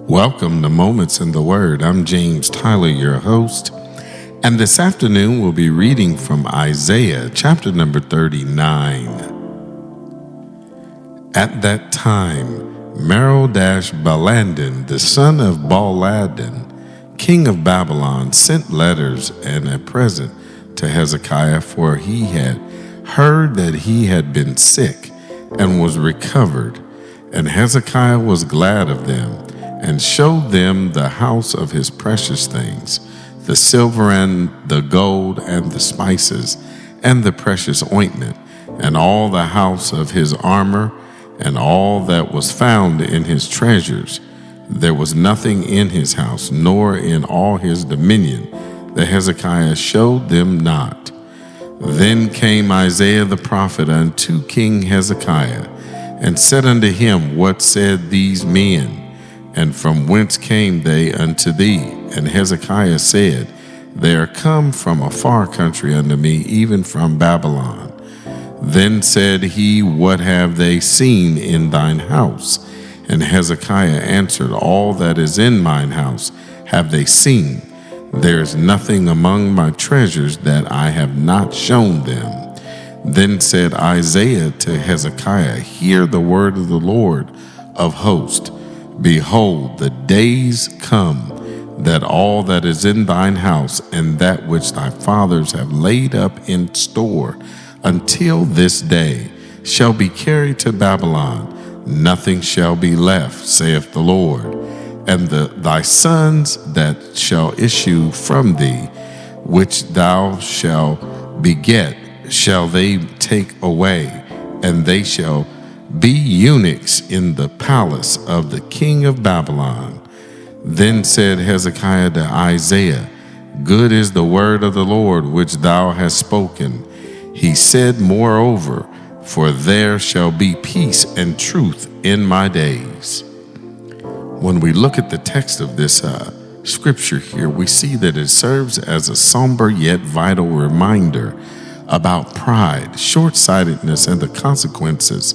Welcome to Moments in the Word. I'm James Tyler, your host, and this afternoon we'll be reading from Isaiah chapter number 39. At that time, Merodach-Baladan, the son of Baladan, king of Babylon, sent letters and a present to Hezekiah, for he had heard that he had been sick and was recovered. And Hezekiah was glad of them, and showed them the house of his precious things, the silver and the gold and the spices and the precious ointment, and all the house of his armor, and all that was found in his treasures. There was nothing in his house, nor in all his dominion, that Hezekiah showed them not. Then came Isaiah the prophet unto King Hezekiah, and said unto him, What said these men? And from whence came they unto thee? And Hezekiah said, They are come from a far country unto me, even from Babylon. Then said he, What have they seen in thine house? And Hezekiah answered, All that is in mine house have they seen. There is nothing among my treasures that I have not shown them. Then said Isaiah to Hezekiah, Hear the word of the Lord of hosts. Behold, the days come that all that is in thine house and that which thy fathers have laid up in store until this day shall be carried to Babylon. Nothing shall be left, saith the Lord. And thy sons that shall issue from thee, which thou shalt beget, shall they take away, and they shall be eunuchs in the palace of the king of Babylon. Then said Hezekiah to Isaiah, Good is the word of the Lord which thou hast spoken. He said, Moreover, for there shall be peace and truth in my days. When we look at the text of this scripture here, we see that it serves as a somber yet vital reminder about pride, short-sightedness, and the consequences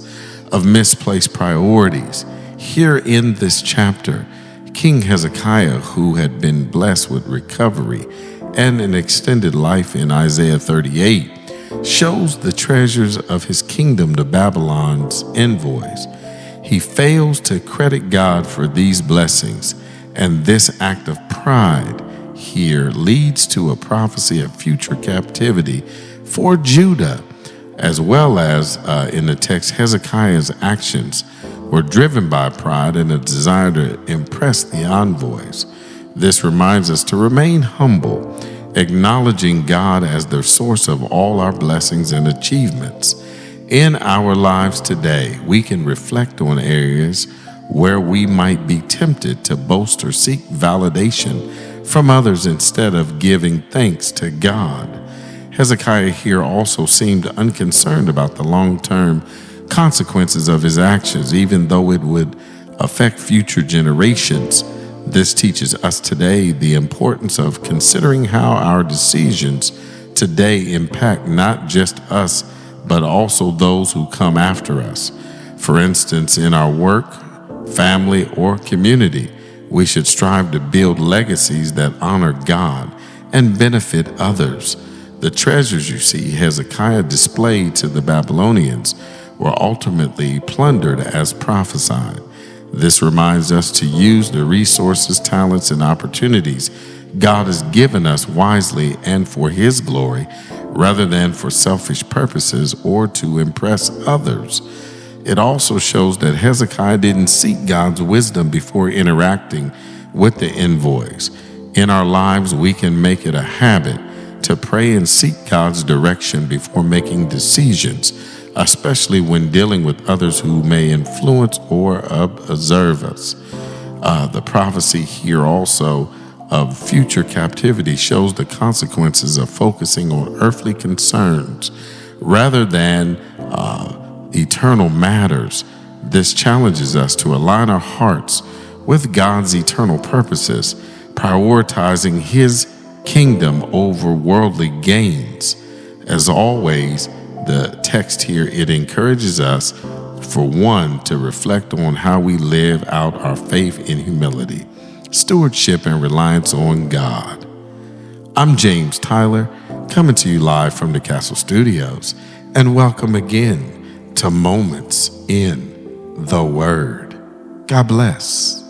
of misplaced priorities. Here in this chapter, King Hezekiah, who had been blessed with recovery and an extended life in Isaiah 38, shows the treasures of his kingdom to Babylon's envoys. He fails to credit God for these blessings, and this act of pride here leads to a prophecy of future captivity for Judah. As well as in the text, Hezekiah's actions were driven by pride and a desire to impress the envoys. This reminds us to remain humble, acknowledging God as the source of all our blessings and achievements. In our lives today, we can reflect on areas where we might be tempted to boast or seek validation from others instead of giving thanks to God. Hezekiah here also seemed unconcerned about the long-term consequences of his actions, even though it would affect future generations. This teaches us today the importance of considering how our decisions today impact not just us, but also those who come after us. For instance, in our work, family, or community, we should strive to build legacies that honor God and benefit others. The treasures you see Hezekiah displayed to the Babylonians were ultimately plundered as prophesied. This reminds us to use the resources, talents, and opportunities God has given us wisely and for His glory, rather than for selfish purposes or to impress others. It also shows that Hezekiah didn't seek God's wisdom before interacting with the envoys. In our lives, we can make it a habit to pray and seek God's direction before making decisions, especially when dealing with others who may influence or observe us. The prophecy here also of future captivity shows the consequences of focusing on earthly concerns rather than eternal matters. This challenges us to align our hearts with God's eternal purposes, prioritizing His kingdom over worldly gains. As always, the text here, it encourages us for one to reflect on how we live out our faith in humility, stewardship, and reliance on God. I'm James Tyler, coming to you live from the Castle Studios, and welcome again to Moments in the Word. God bless.